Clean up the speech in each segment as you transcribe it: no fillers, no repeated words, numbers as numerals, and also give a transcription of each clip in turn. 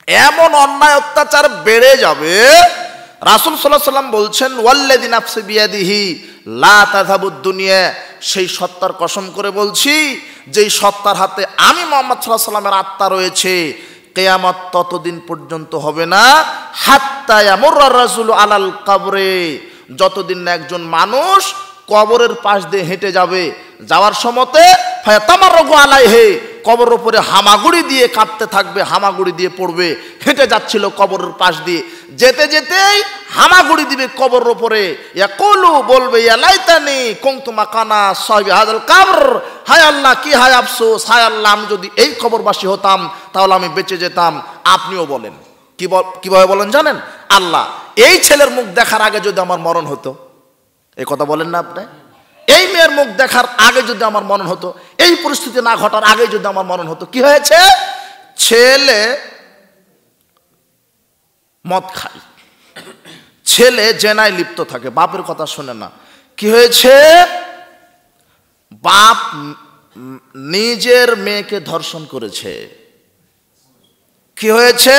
এমন অন্যায় অত্যাচার বেড়ে যাবে। রাসূল সাল্লাল্লাহু আলাইহি ওয়াসাল্লাম বলছেন, ওয়াল্লাযী নাফসি বিয়াদিহি লা তাযহাবুদ দুনিয়া, সেই সত্তার কসম করে বলছি যেই সত্তার হাতে আমি মুহাম্মদ সাল্লাল্লাহু আলাইহি ওয়াসাল্লামের আত্মা রয়েছে, কিয়ামত ততদিন পর্যন্ত হবে না হাত্তা ইয়ামুররা রাজুলু আলাল কবরে, যতদিন না একজন মানুষ কবরের পাশ দিয়ে হেঁটে যাবে, যাওয়ার সময়তে ফায়াতামাররু আলাইহি, কবরের উপরে হামাগুড়ি দিয়ে কাঁপতে থাকবে, হামাগুড়ি দিয়ে পড়বে। হেঁটে যাচ্ছিল কবরের পাশ দিয়ে, যেতে যেতেই হামাগুড়ি দিবে কবরের উপরে। ইয়াকুলু, বলবে, ইয়া লাইতানি কুনতু মাকানা সাহিবি হাযাল কবর, হায় আল্লাহ, কি হায় আফসোস, হায় আল্লাহ, আমি যদি এই কবরবাসী হতাম তাহলে আমি বেঁচে যেতাম। আপনিও বলেন, কিভাবে বলেন জানেন? আল্লাহ, এই ছেলের মুখ দেখার আগে যদি আমার মরণ হতো, এই কথা বলেন না আপনি? এই মেয়ের মুখ দেখার আগে যদি আমার মরণ হতো, এই পরিস্থিতি না ঘটার আগে যদি আমার মরণ হতো। কি হয়েছে? ছেলে মদ খায়, ছেলে জেনায় লিপ্ত থাকে, বাপের কথা শুনে না। কি হয়েছে? বাপ নিজের মেয়েকে ধর্ষণ করেছে। কি হয়েছে?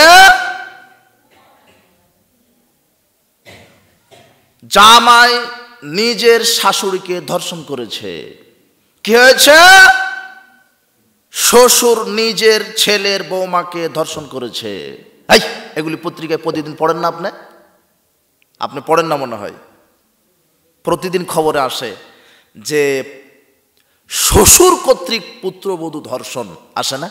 জামাই নিজের শাশুড়িকে ধর্ষণ করেছে। কি হয়েছে? শ্বশুর নিজের ছেলের বৌমাকে ধর্ষণ করেছে। এই এগুলি পত্রিকায় প্রতিদিন পড়েন না আপনি? আপনি পড়েন না মনে হয়। প্রতিদিন খবরে আসে যে শ্বশুর কর্তৃক পুত্রবধূ ধর্ষণ, আসে না?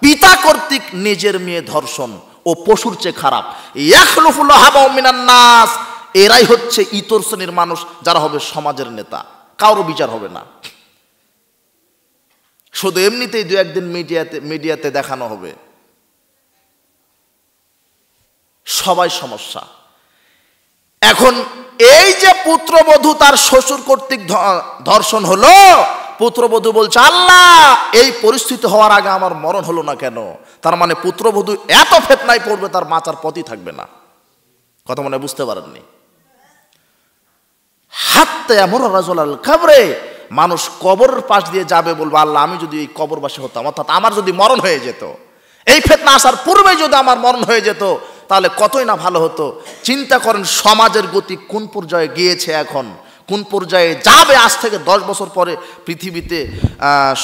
পিতা কর্তৃক নিজের মেয়ে ধর্ষণ ও পশুর চেয়ে খারাপ। ইয়াখলুফুল হাবা মিনান নাস, এরাই হচ্ছে ইতর শ্রেণীর মানুষ, যারা হবে সমাজের নেতা। কারো বিচার হবে না, শুধু এমনিতেই দু একদিন মিডিয়াতে দেখানো হবে। সবাই সমস্যা। এখন এই যে পুত্রবধূ তার শ্বশুর কর্তৃক ধর্ষণ হলো, পুত্রবধূ বলছে, আল্লাহ, এই পরিস্থিতি হওয়ার আগে আমার মরণ হলো না কেন? তার মানে পুত্রবধূ এত ফিতনায় পড়বে তার বাঁচার পথই থাকবে না। কথা মনে বুঝতে পারেননি? হাত্তা ইয়ামুররা রাজুলু আলাল কবরে, মানুষ কবরের পাশ দিয়ে যাবে, বলবে, আল্লাহ, আমি যদি এই কবরবাসী হতাম, অর্থাৎ আমার যদি মরণ হয়ে যেত, এই ফিতনা আসার পূর্বে যদি আমার মরণ হয়ে যেত, তাহলে কতই না ভালো হতো। চিন্তা করেন সমাজের গতি কোন পর্যায়ে গিয়েছে, এখন কোন পর্যায়ে যাবে। আজ থেকে 10 বছর পরে পৃথিবীতে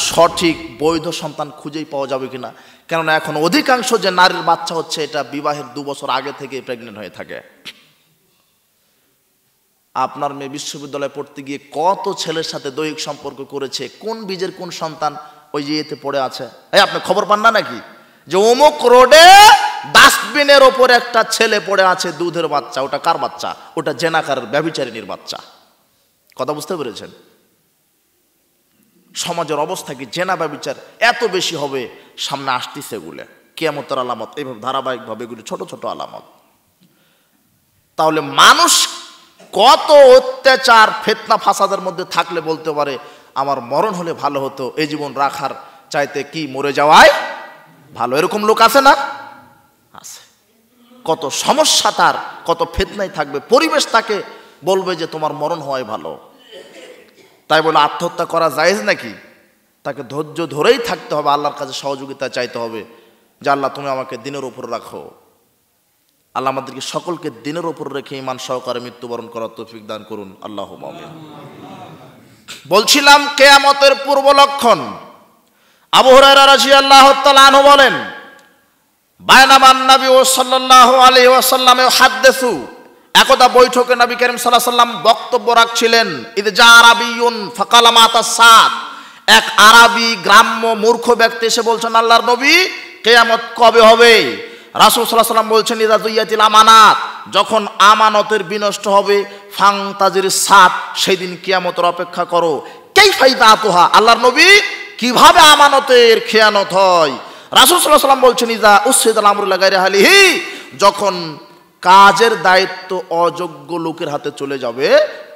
সঠিক বৈধ সন্তান খুঁজেই পাওয়া যাবে কিনা? কেননা এখন অধিকাংশ যে নারীর বাচ্চা হচ্ছে, এটা বিবাহের 2 বছর আগে থেকে প্রেগনেন্ট হয়ে থাকে। আপনার মেয়ে বিশ্ববিদ্যালয়ে পড়তে গিয়ে কত ছেলের সাথে দৈহিক সম্পর্ক করেছে, কোন বীজের কোন সন্তান ওই যে এতে পড়ে আছে। এই আপনি খবর পান না নাকি যে অমুক রোডে ডাস্টবিনের ওপরে একটা ছেলে পড়ে আছে, দুধের বাচ্চা। ওটা কার বাচ্চা? ওটা জেনাকারের, ব্যভিচারিণীর বাচ্চা। কথা বুঝতে পেরেছেন? সমাজের অবস্থা কি? জেনা ব্যভিচার এত বেশি হবে, সামনে আসতেছে এগুলো, কিয়ামতের আলামত। এইভাবে ধারাবাহিকভাবে এগুলি ছোট ছোট আলামত। তাহলে মানুষ কত অত্যাচার ফিতনা ফাসাদের মধ্যে থাকলে বলতে পারে আমার মরণ হলে ভালো হতো, এই জীবন রাখার চাইতে কি মরে যাওয়াই ভালো? এরকম লোক আছে না? আছে। কত সমস্যা তার, কত ফিতনায় থাকবে, পরিবেশ তাকে বলবে যে তোমার মরণ হওয়াই ভালো। তাই বলে আত্মহত্যা করা জায়েজ নাকি? তাকে ধৈর্য ধরেই থাকতে হবে, আল্লাহর কাছে সহযোগিতা চাইতে হবে যে আল্লাহ, তুমি আমাকে দিনের উপর রাখো। আল্লাহ আমাদেরকে সকলকে দিনের উপর রেখে ঈমান সহকারে মৃত্যুবরণ করার তৌফিক দান করুন। আল্লাহুম্মা আমিন। বলছিলাম কিয়ামতের পূর্ব লক্ষণ। আবু হুরায়রা রাদিয়াল্লাহু তাআলা আনহু বলেন, বায়নামান নবী সাল্লাল্লাহু আলাইহি ওয়াসাল্লাম ইউহাদ্দিসু, একদা বৈঠকে নবী করিম সাল্লাল্লাহু আলাইহি ওয়াসাল্লাম বক্তব্য রাখছিলেন। ইদ জা আরাবিয়ুন ফাকালা মাতা সাত, এক আরবি গ্রাম্য মূর্খ ব্যক্তি এসে বলছেন, আল্লাহর নবী, কিয়ামত কবে হবে? রাসূল সাল্লাল্লাহু আলাইহি ওয়াসাল্লাম বলছেন, ইযা যুইয়াতিল আমানাত, যখন আমানতের বিনষ্ট হবে, ফাংতাজির সাত, সেই দিন কিয়ামতের অপেক্ষা করো। কাইফা ইদাতুহা, আল্লাহর নবী, কিভাবে আমানতের খেয়ানত হয়? রাসূল সাল্লাল্লাহু আলাইহি ওয়াসাল্লাম বলছেন, ইযা উসিদাল আমরু লা গায়রি আহলিহি, যখন কাজের দায়িত্ব অযোগ্য লোকের হাতে চলে যাবে,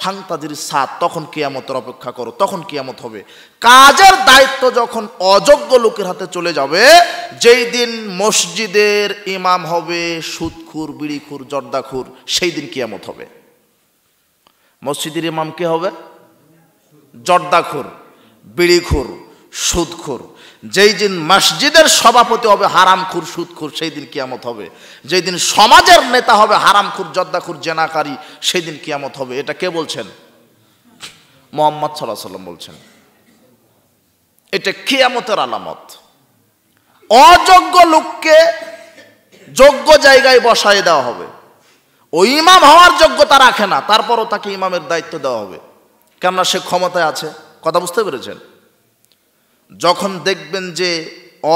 ফাংতাজির সাত, তখন কিয়ামতের অপেক্ষা করো, তখন কিয়ামত হবে। কাজের দায়িত্ব যখন অযোগ্য লোকের হাতে চলে যাবে, যেই দিন মসজিদের ইমাম হবে সুদখুর, বিড়িখুর, জর্দাখুর, সেই দিন কিয়ামত হবে। মসজিদের ইমাম কে হবে? জর্দাখুর, বিড়িখুর, সুদখুর। যেই দিন মসজিদের সভাপতি হবে হারামখোর সুদখোর, সেই দিন কিয়ামত হবে। যেই দিন সমাজের নেতা হবে হারামখোর জর্দাখোর জেনাকারী, সেই দিন কিয়ামত হবে। এটা কে বলছেন? মুহাম্মদ সাল্লাল্লাহু আলাইহি ওয়াসাল্লাম বলছেন। এটা কিয়ামতের আলামত। অযোগ্য লোককে যোগ্য জায়গায় বসায় দেওয়া হবে। ওই ইমাম হওয়ার যোগ্যতা রাখে না, তারপরও তাকে ইমামের দায়িত্ব দেওয়া হবে, কেননা সে ক্ষমতায় আছে। কথা বুঝতে পেরেছেন? যখন দেখবেন যে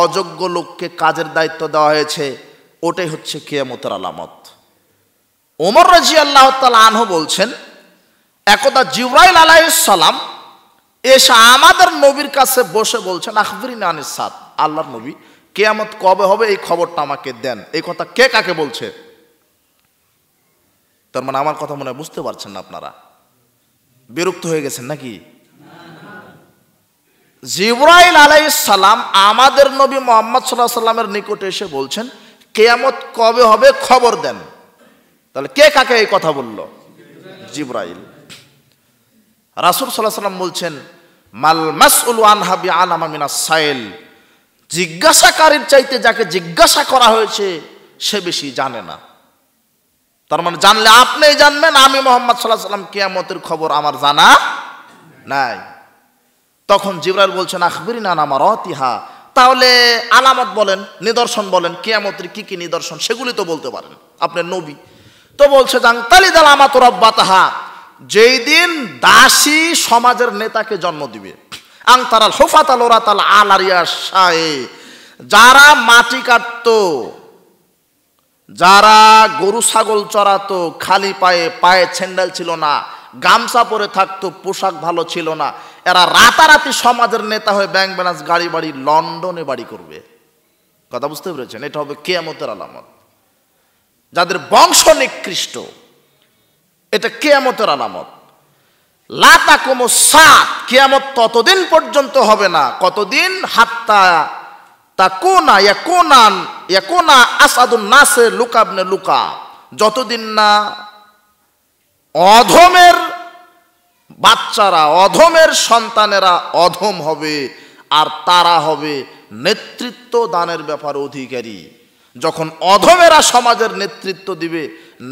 অযোগ্য লোককে কাজের দায়িত্ব দেওয়া হয়েছে, ওটাই হচ্ছে কিয়ামতের আলামত। ওমর রাদিয়াল্লাহু তাআলা আনহু বলছেন, একদা জিবরাইল আলাইহিস সালাম এসে আমাদের নবীর কাছে বসে বলছেন, আখবিরনি আনিস সাত, আল্লাহর নবী কিয়ামত কবে হবে এই খবরটা আমাকে দেন। এই কথা কে কাকে বলছে? তার মানে আমার কথা মনে হয় বুঝতে পারছেন না আপনারা? বিরক্ত হয়ে গেছেন নাকি? জিবরাইল আলাইহিস সালাম আমাদের নবী মুহাম্মদ সাল্লাল্লাহু আলাইহি সাল্লামের নিকটে এসে বলছেন কিয়ামত কবে হবে খবর দেন। তাহলে কে কাকে এই কথা বলল? জিবরাইল। রাসূল সাল্লাল্লাহু আলাইহি সাল্লাম বলছেন, মাল মাসউলু আনহা বিআলামা মিনাস সাইল, জিজ্ঞাসাকারীর চাইতে যাকে জিজ্ঞাসা করা হয়েছে সে বেশি জানে না। তার মানে জানলে আপনিই জানবেন, আমি মুহাম্মদ সাল্লাল্লাহু আলাইহি সাল্লাম কিয়ামতের খবর আমার জানা নাই। তখন জিবরাইল বলছেন, আখবিরনা আন আমারাতিহা, তাহলে আলামত বলেন, নিদর্শন বলেন, কিয়ামতের কি কি নিদর্শন সেগুলি তো বলতে পারেন, আপনি নবী। তো বলছে জাংতালিদাল আমাতু রাব্বাতাহা, যেই দিন দাসী সমাজের নেতাকে জন্ম দিবে। আংতারাল হুফাতাল ওরাতাল আলারিয়া শায়ে, যারা মাটি কাটতো, যারা গরু ছাগল চড়াতো, খালি পায়ে, পায়ে স্যান্ডেল ছিল না, গামছা পরে থাকতো, পোশাক ভালো ছিল না, এরা রাতারাতি সমাজের নেতা হয়ে ব্যাংক ব্যালেন্স গাড়ি বাড়ি লন্ডনে বাড়ি করবে। কথা বুঝতে পেরেছেন? এটা হবে কিয়ামতের আলামত। যাদের বংশ নিকৃষ্ট, এটা কিয়ামতের আলামত। লা তাকুমুস সাত, কিয়ামত ততদিন পর্যন্ত হবে না। কতদিন? হাত্তা তাকুনা ইয়াকুনা আসাদুন নাসে লুকা ইবনে লুকা, যতদিন না অধমের বাচ্চারা, অধমের সন্তানেরা অধম হবে আর তারা হবে নেতৃত্ব দানের ব্যাপারে অধিকারী। যখন অধমেরা সমাজের নেতৃত্ব দিবে,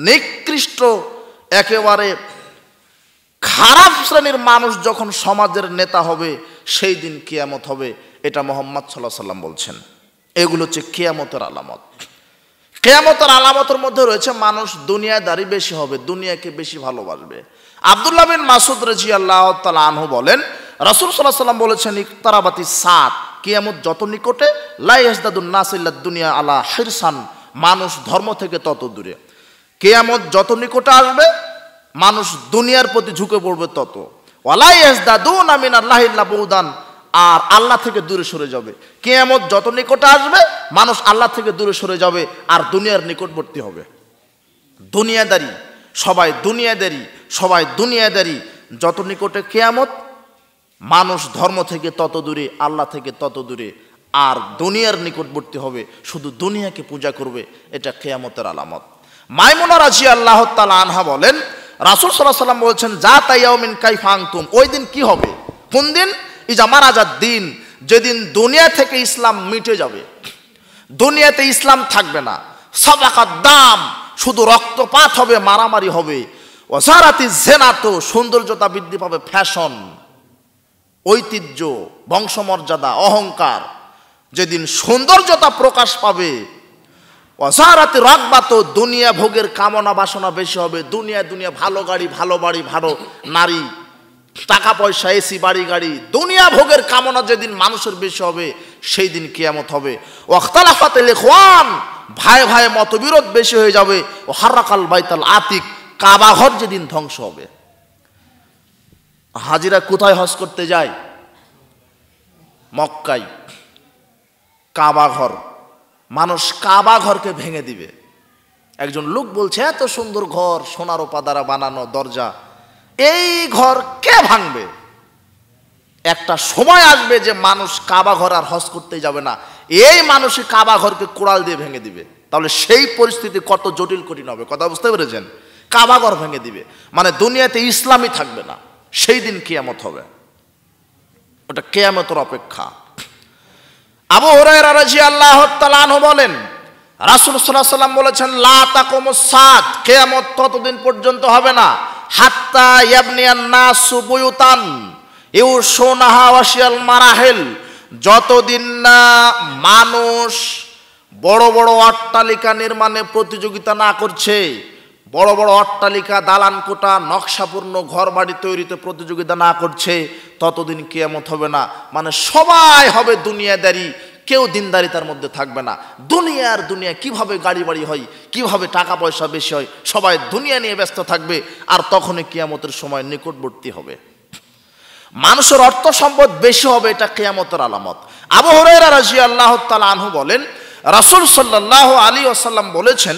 নিকৃষ্ট একেবারে খারাপ শ্রেণীর মানুষ যখন সমাজের নেতা হবে, সেই দিন কিয়ামত হবে। এটা মুহাম্মদ সাল্লাল্লাহু আলাইহি ওয়াসাল্লাম বলছেন। এগুলো হচ্ছে কিয়ামতের আলামত। কিয়ামতের আলামতের মধ্যে রয়েছে মানুষ দুনিয়াদারি বেশি হবে, দুনিয়াকে বেশি ভালোবাসবে। আব্দুল্লাহ বিন মাসউদ রাদিয়াল্লাহু তাআলা আনহু বলেন, রাসূল সাল্লাল্লাহু আলাইহি ওয়াসাল্লাম বলেছেন, ইকতারাবাতিস সাত, কিয়ামত যত নিকটে, লা ইয়াজদাদুন নাস ইল্লা দুনিয়া আলা হিরসান, মানুষ ধর্ম থেকে তত দূরে। কিয়ামত যত নিকটে আসবে, মানুষ দুনিয়ার প্রতি ঝুঁকে পড়বে তত। ওয়ালা ইয়াজদাদুনা মিনাল্লাহি ইল্লা বুদান, আর আল্লাহ থেকে দূরে সরে যাবে। কিয়ামত যত নিকটে আসবে, মানুষ আল্লাহ থেকে দূরে সরে যাবে আর দুনিয়ার নিকটবর্তী হবে। দুনিয়াদারি, সবাই দুনিয়াদারি, সবাই দুনিয়াদারি। যত নিকটে কিয়ামত, মানুষ ধর্ম থেকে তত দূরে, আল্লাহ থেকে তত দূরে, আর দুনিয়ার নিকটবর্তী হবে, শুধু দুনিয়াকে পূজা করবে। এটা কিয়ামতের আলামত। মাইমুনা রাদিয়াল্লাহু তাআলা আনহা বলেন, রাসূল সাল্লাল্লাহু আলাইহি ওয়াসাল্লাম বলেছেন, যাতা ইয়াউমিন কাইফা আনতুম, ওই দিন কি হবে? কোন দিন? ইজা মারাজাদ দিন, যেদিন দুনিয়া থেকে ইসলাম মিটে যাবে, দুনিয়াতে ইসলাম থাকবে না। সাদাকাত দাম, শুধু রক্তপাত হবে, মারামারি হবে। ওয়াজারাতি জিনাত, সৌন্দর্যতা বৃদ্ধি পাবে, ফ্যাশন, ঐতিহ্য, বংশমর্যাদা, অহংকার, যেদিন সৌন্দর্যতা প্রকাশ পাবে। ওয়াজারাতি রাগবাত, দুনিয়া ভোগের কামনা বাসনা বেশি হবে। দুনিয়া দুনিয়া, ভালো গাড়ি, ভালো বাড়ি, ভালো নারী, টাকা পয়সা, এসি, বাড়ি গাড়ি, দুনিয়া ভোগের কামনা যেদিন মানুষের বেশি হবে, সেই দিন কিয়ামত হবে। ওয়াখতালাফাতিল ইখওয়ান, ভাই ভাই মতবিরোধ বেশি হয়ে যাবে। ও হারাকাল বাইতাল আতিক, কাবা ঘর যেদিন ধ্বংস হবে। হাজিরা কোথায় হজ করতে যায়? মক্কায়। কাবা ঘর, মানুষ কাবা ঘরকে ভেঙে দিবে। একজন লোক বলছে, এত সুন্দর ঘর, সোনার রূপা দ্বারা বানানো দরজা, এই ঘর কে ভাঙবে? একটা সময় আসবে যে মানুষ কাবা ঘর আর হজ করতে যাবে না, এই মানুষই কাবা ঘরকে কোড়াল দিয়ে ভেঙে দিবে। তাহলে সেই পরিস্থিতি কত জটিল কঠিন হবে, কথা বুঝতে পেরেছেন? কাবা ঘর ভেঙে দিবে, মানে দুনিয়াতে ইসলামই থাকবে না। সেই দিন কিয়ামত হবে, ওটা কিয়ামতের অপেক্ষা। আবু হুরায়রা রাদিয়াল্লাহু তাআলা আনহু বলেন, রাসূল সাল্লাল্লাহু আলাইহি ওয়াসাল্লাম বলেছেন, লা তাকুমুস সাত, কিয়ামত ততদিন পর্যন্ত হবে না, হাত্তা ইয়াবনিয়ান নাসু বুয়ুতান ইউশুনাহা ওয়াশিয়াল মারাহিল, যতদিন না মানুষ বড় বড় অট্টালিকা নির্মাণে প্রতিযোগিতা না করছে, বড় বড় অট্টালিকা, দালান কোঠা, নকশাপূর্ণ ঘর বাড়ি তৈরিতে প্রতিযোগিতা না করছে, ততদিন কিয়ামত হবে না। মানে সবাই হবে দুনিয়াদারি, কেউ দিনদারিতার মধ্যে থাকবে না। দুনিয়া কিভাবে গাড়ি বাড়ি হয়, কিভাবে টাকা পয়সা বেশি হয়, সবাই দুনিয়া নিয়ে ব্যস্ত থাকবে। আর তখনই কিয়ামতের সময় নিকটবর্তী হবে, মানুষের অর্থ সম্পদ বেশি হবে, এটা কিয়ামতের আলামত। আবু হুরায়রা রাদিয়াল্লাহু তাআলা আনহু বলেন, রাসূল সাল্লাল্লাহু আলাইহি ওয়াসাল্লাম বলেছেন,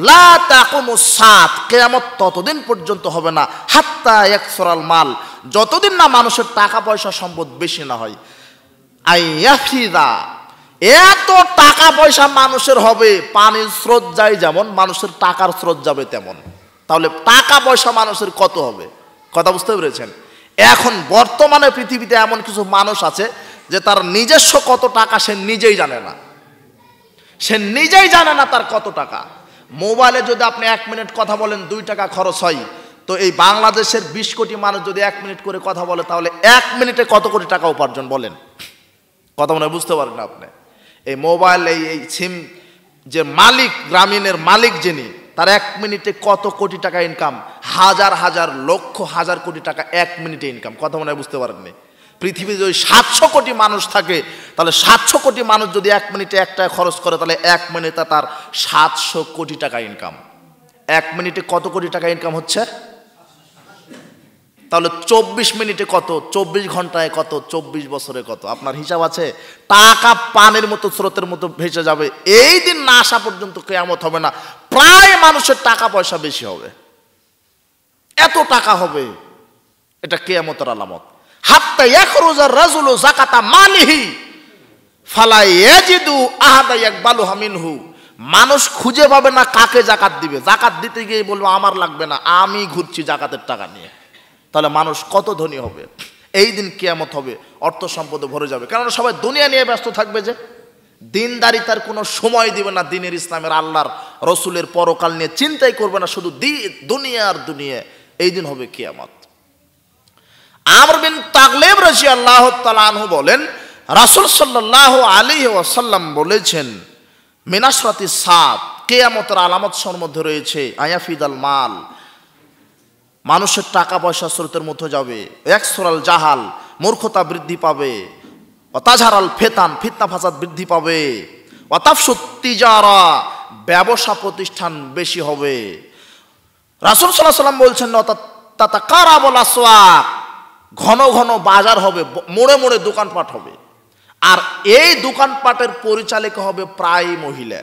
লা তাকুমুস সাত, কিয়ামত ততদিন পর্যন্ত হবে না, হাত্তা ইয়াকসুরাল মাল, যতদিন না মানুষের টাকা পয়সা সম্পদ বেশি না হয়। আইয়াফিদা, এত টাকা পয়সা মানুষের হবে, পানির স্রোত যায় যেমন, মানুষের টাকার স্রোত যাবে তেমন। তাহলে টাকা পয়সা মানুষের কত হবে, কথা বুঝতে পেরেছেন? এখন বর্তমানে পৃথিবীতে এমন কিছু মানুষ আছে যে তার নিজস্ব কত টাকা সে নিজেই জানে না, তার কত টাকা। মোবাইলে যদি আপনি 1 মিনিট কথা বলেন 2 টাকা খরচ হয়, তো এই বাংলাদেশের 20 কোটি মানুষ যদি 1 মিনিট করে কথা বলে, তাহলে 1 মিনিটে কত কোটি টাকা উপার্জন বলেন? কথা মনে বুঝতে পারেন না আপনি? এই মোবাইল, এই সিম যে মালিক, গ্রামীণের মালিক যিনি, তার 1 মিনিটে কত কোটি টাকা ইনকাম, হাজার হাজার লক্ষ হাজার কোটি টাকা 1 মিনিটে ইনকাম। কথা মনে বুঝতে পারেননি? পৃথিবীতে যদি 700 কোটি মানুষ থাকে, তাহলে 700 কোটি মানুষ যদি 1 মিনিটে 1 টাকা খরচ করে, তাহলে 1 মিনিটে তার 700 কোটি টাকা ইনকাম। 1 মিনিটে কত কোটি টাকা ইনকাম হচ্ছে? তাহলে 24 মিনিটে কত, 24 ঘন্টায় কত, 24 বছরে কত? আপনার হিসাব আছে? টাকা পানির মতো, স্রোতের মতো ভেসে যাবে। এই দিন না আসা পর্যন্ত কিয়ামত হবে না, প্রায় মানুষের টাকা পয়সা বেশি হবে, এত টাকা হবে, এটা কিয়ামতের আলামত। হাত্তা ইয়াখরুজার রাজুলু যাকাতা মালিহি ফালা ইয়াজিদু আহাদা ইয়াকবালুহা মিনহু, মানুষ খুঁজে পাবে না কাকে জাকাত দিবে। জাকাত দিতে গিয়ে বলবো আমার লাগবে না, আমি ঘুরছি জাকাতের টাকা নিয়ে। তাহলে মানুষ কত ধনী হবে? এই দিন কিয়ামত হবে, অর্থ সম্পদে ভরে যাবে, কারণ সবাই দুনিয়া নিয়ে ব্যস্ত থাকবে, যে দিনদারিতার কোনো সময় দিবে না, দিনের, ইসলামের, আল্লাহর রসুলের পরকাল নিয়ে চিন্তাই করবে না, শুধু দুনিয়া। এই দিন হবে কিয়ামত। আমর বিন তাগলিব রাদিয়াল্লাহু তাআলা আনহু বলেন, রাসূল সাল্লাল্লাহু আলাইহি ওয়াসাল্লাম বলেছেন, মিনাশরাতিস সাত, কিয়ামতের আলামতের মধ্যে রয়েছে আয়াফিদাল মাল, মানুষের টাকা পয়সা স্রোতের মধ্যে যাবে, একসরাল জাহাল, মূর্খতা বৃদ্ধি পাবে, অতাজহারাল ফেতান, ফিতনা ফাসাদ বৃদ্ধি পাবে, অতাফসুত তিজারা, ব্যবসা প্রতিষ্ঠান বেশি হবে। রাসূল সাল্লাল্লাহু আলাইহি ওয়াসাল্লাম বলছেন, তাতাকারাবুল আসওয়াক, ঘন ঘন বাজার হবে, মোড়ে মোড়ে দোকানপাট হবে, আর এই দোকানপাটের পরিচালিকা হবে প্রায় মহিলা।